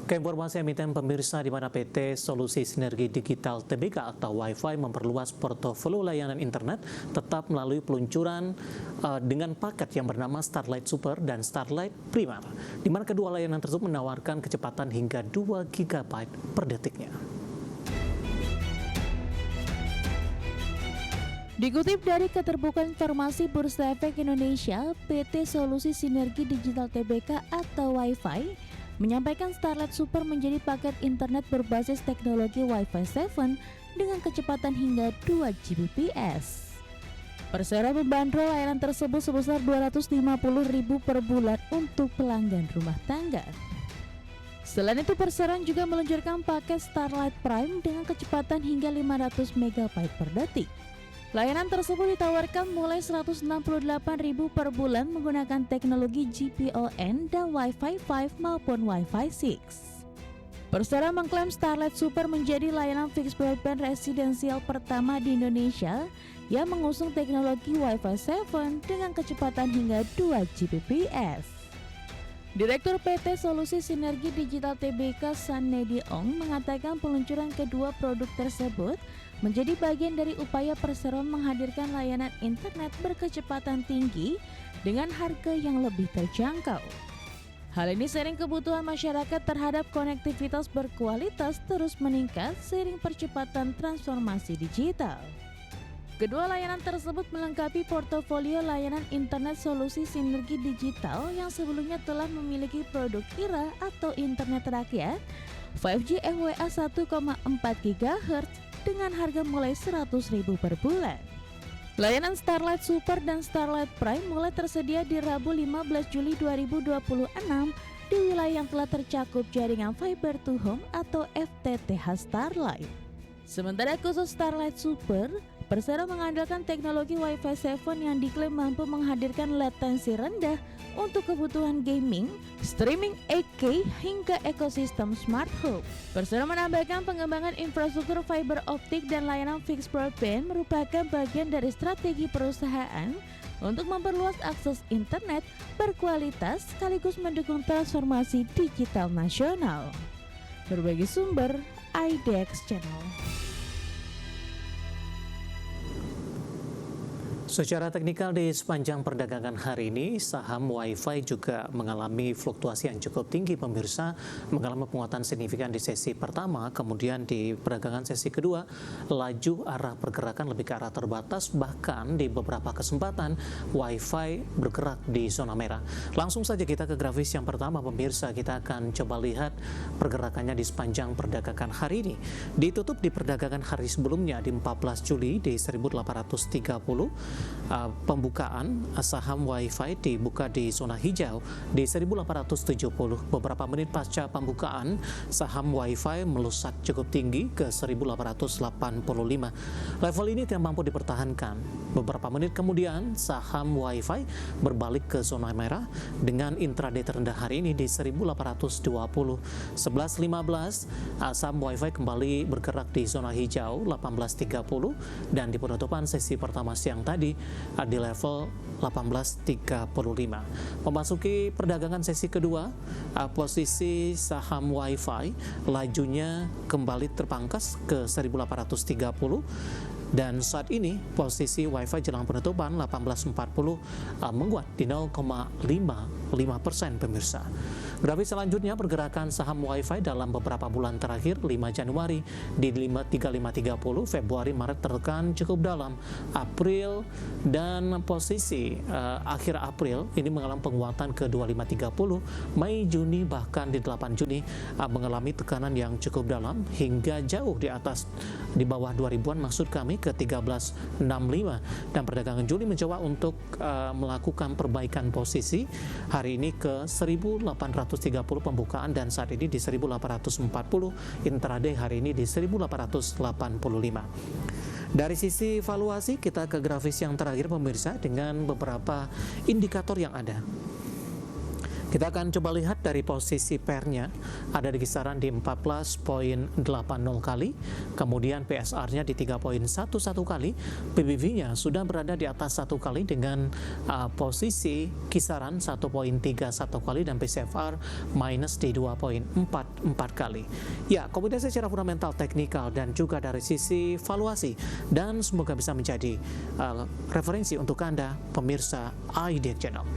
Ke informasi emiten pemirsa, di mana PT Solusi Sinergi Digital Tbk atau Wi-Fi memperluas portofolio layanan internet tetap melalui peluncuran dengan paket yang bernama Starlight Super dan Starlight Prima, di mana kedua layanan tersebut menawarkan kecepatan hingga 2 GB per detiknya. Dikutip dari Keterbukaan Informasi Bursa Efek Indonesia, PT Solusi Sinergi Digital Tbk atau Wi-Fi menyampaikan Starlight Super menjadi paket internet berbasis teknologi Wi-Fi 7 dengan kecepatan hingga 2 Gbps. Persero membandrol layanan tersebut sebesar Rp250.000 per bulan untuk pelanggan rumah tangga. Selain itu, Persero juga meluncurkan paket Starlight Prime dengan kecepatan hingga 500 MB per detik. Layanan tersebut ditawarkan mulai Rp168.000 per bulan menggunakan teknologi GPON dan Wi-Fi 5 maupun Wi-Fi 6. Persero mengklaim Starlight Super menjadi layanan fixed broadband residensial pertama di Indonesia yang mengusung teknologi Wi-Fi 7 dengan kecepatan hingga 2 Gbps. Direktur PT Solusi Sinergi Digital Tbk Sanedi Ong mengatakan peluncuran kedua produk tersebut menjadi bagian dari upaya Persero menghadirkan layanan internet berkecepatan tinggi dengan harga yang lebih terjangkau. Hal ini seiring kebutuhan masyarakat terhadap konektivitas berkualitas terus meningkat seiring percepatan transformasi digital. Kedua layanan tersebut melengkapi portofolio layanan internet Solusi Sinergi Digital yang sebelumnya telah memiliki produk IRA atau internet rakyat 5G FWA 1,4 GHz dengan harga mulai Rp100.000 per bulan. Layanan Starlight Super dan Starlight Prime mulai tersedia di Rabu 15 Juli 2026 di wilayah yang telah tercakup jaringan Fiber to Home atau FTTH Starlight. Sementara khusus Starlight Super, Persero mengandalkan teknologi Wi-Fi 7 yang diklaim mampu menghadirkan latensi rendah untuk kebutuhan gaming, streaming 8K hingga ekosistem smart home. Persero menambahkan pengembangan infrastruktur fiber optik dan layanan fixed broadband merupakan bagian dari strategi perusahaan untuk memperluas akses internet berkualitas sekaligus mendukung transformasi digital nasional. Berbagi sumber, IDX Channel. Secara teknikal di sepanjang perdagangan hari ini, saham Wi-Fi juga mengalami fluktuasi yang cukup tinggi pemirsa, mengalami penguatan signifikan di sesi pertama, kemudian di perdagangan sesi kedua, laju arah pergerakan lebih ke arah terbatas, bahkan di beberapa kesempatan Wi-Fi bergerak di zona merah. Langsung saja kita ke grafis yang pertama pemirsa, kita akan coba lihat pergerakannya di sepanjang perdagangan hari ini. Ditutup di perdagangan hari sebelumnya di 14 Juli di 1830. Pembukaan saham Wi-Fi dibuka di zona hijau di 1870. Beberapa menit pasca pembukaan, saham Wi-Fi melesat cukup tinggi ke 1885. Level ini tidak mampu dipertahankan. Beberapa menit kemudian, saham Wi-Fi berbalik ke zona merah dengan intraday terendah hari ini di 1820. 11.15, saham Wi-Fi kembali bergerak di zona hijau 18.30 dan di penutupan sesi pertama siang tadi di level 18.35. Memasuki perdagangan sesi kedua, posisi saham Wi-Fi lajunya kembali terpangkas ke 1830 dan saat ini posisi Wi-Fi jelang penutupan 18.40 menguat di 0,55% pemirsa. Grafis selanjutnya pergerakan saham Wi-Fi dalam beberapa bulan terakhir 5 Januari di 3530, Februari Maret tertekan cukup dalam, April dan posisi akhir April ini mengalami penguatan ke 2530, Mei Juni bahkan di 8 Juni mengalami tekanan yang cukup dalam hingga jauh di atas di bawah 2000-an maksud kami ke 1365 dan perdagangan Juli mencoba untuk melakukan perbaikan posisi hari ini ke 1830 pembukaan dan saat ini di 1840, intraday hari ini di 1885. Dari sisi valuasi kita ke grafis yang terakhir pemirsa dengan beberapa indikator yang ada. Kita akan coba lihat dari posisi pairnya, ada di kisaran di 14.80 kali, kemudian PSR-nya di 3.11 kali, PBV-nya sudah berada di atas 1 kali dengan posisi kisaran 1.31 kali dan PCFR minus di 2.44 kali. Ya, kombinasi secara fundamental, teknikal, dan juga dari sisi valuasi, dan semoga bisa menjadi referensi untuk Anda, pemirsa IDX Channel.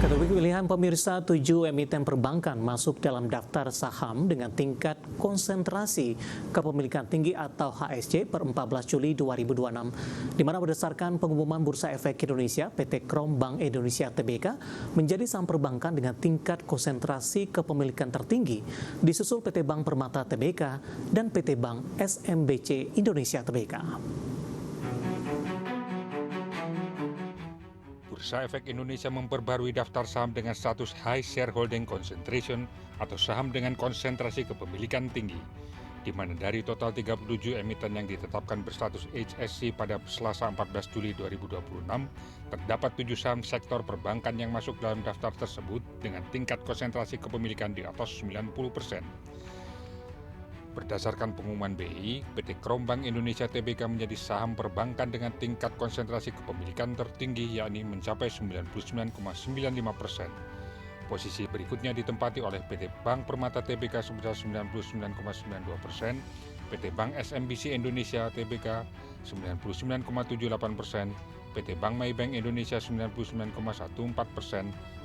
Kategori pilihan pemirsa, 7 emiten perbankan masuk dalam daftar saham dengan tingkat konsentrasi kepemilikan tinggi atau HSC per 14 Juli 2026, di mana berdasarkan pengumuman Bursa Efek Indonesia, PT Krom Bank Indonesia Tbk menjadi saham perbankan dengan tingkat konsentrasi kepemilikan tertinggi, disusul PT Bank Permata Tbk dan PT Bank SMBC Indonesia Tbk. Bursa Efek Indonesia memperbarui daftar saham dengan status High Shareholding Concentration atau saham dengan konsentrasi kepemilikan tinggi, di mana dari total 37 emiten yang ditetapkan berstatus HSC pada Selasa 14 Juli 2026, terdapat 7 saham sektor perbankan yang masuk dalam daftar tersebut dengan tingkat konsentrasi kepemilikan di atas 90%. Berdasarkan pengumuman BI, PT Krom Bank Indonesia Tbk menjadi saham perbankan dengan tingkat konsentrasi kepemilikan tertinggi, yakni mencapai 99,95%. Posisi berikutnya ditempati oleh PT Bank Permata Tbk sebesar 99,92%, PT Bank SMBC Indonesia Tbk 99,78%, PT Bank Maybank Indonesia 99,14%,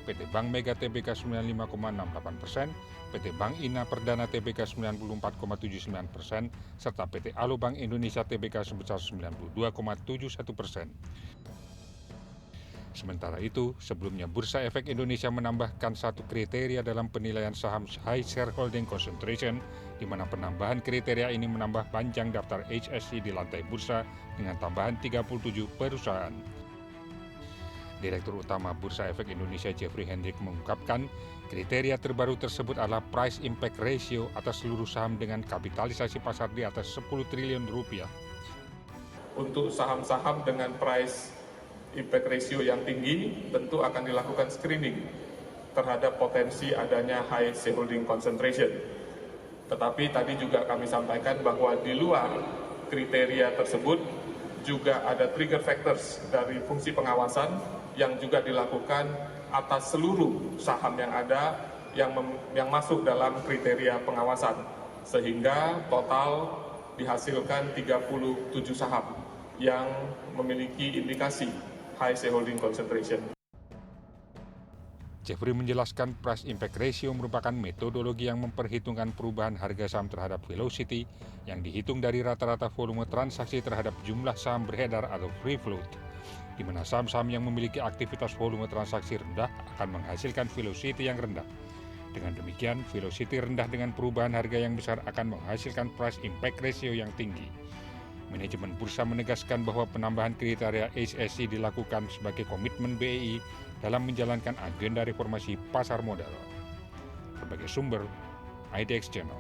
PT Bank Mega Tbk 95,68%, PT Bank Ina Perdana Tbk 94,79%, serta PT Alobank Indonesia Tbk sebesar 92,71%. Sementara itu, sebelumnya Bursa Efek Indonesia menambahkan satu kriteria dalam penilaian saham High Shareholding Concentration, di mana penambahan kriteria ini menambah panjang daftar HSC di lantai bursa dengan tambahan 37 perusahaan. Direktur Utama Bursa Efek Indonesia Jeffrey Hendrik mengungkapkan, kriteria terbaru tersebut adalah price impact ratio atas seluruh saham dengan kapitalisasi pasar di atas 10 triliun rupiah. Untuk saham-saham dengan price impact ratio yang tinggi, tentu akan dilakukan screening terhadap potensi adanya high shareholding concentration. Tetapi tadi juga kami sampaikan bahwa di luar kriteria tersebut juga ada trigger factors dari fungsi pengawasan yang juga dilakukan atas seluruh saham yang ada yang masuk dalam kriteria pengawasan, sehingga total dihasilkan 37 saham yang memiliki indikasi high shareholding concentration. Jeffrey menjelaskan price impact ratio merupakan metodologi yang memperhitungkan perubahan harga saham terhadap velocity yang dihitung dari rata-rata volume transaksi terhadap jumlah saham beredar atau free float, di mana saham-saham yang memiliki aktivitas volume transaksi rendah akan menghasilkan velocity yang rendah. Dengan demikian, velocity rendah dengan perubahan harga yang besar akan menghasilkan price impact ratio yang tinggi. Manajemen bursa menegaskan bahwa penambahan kriteria HSC dilakukan sebagai komitmen BEI dalam menjalankan agenda reformasi pasar modal. Sebagai sumber, IDX Channel.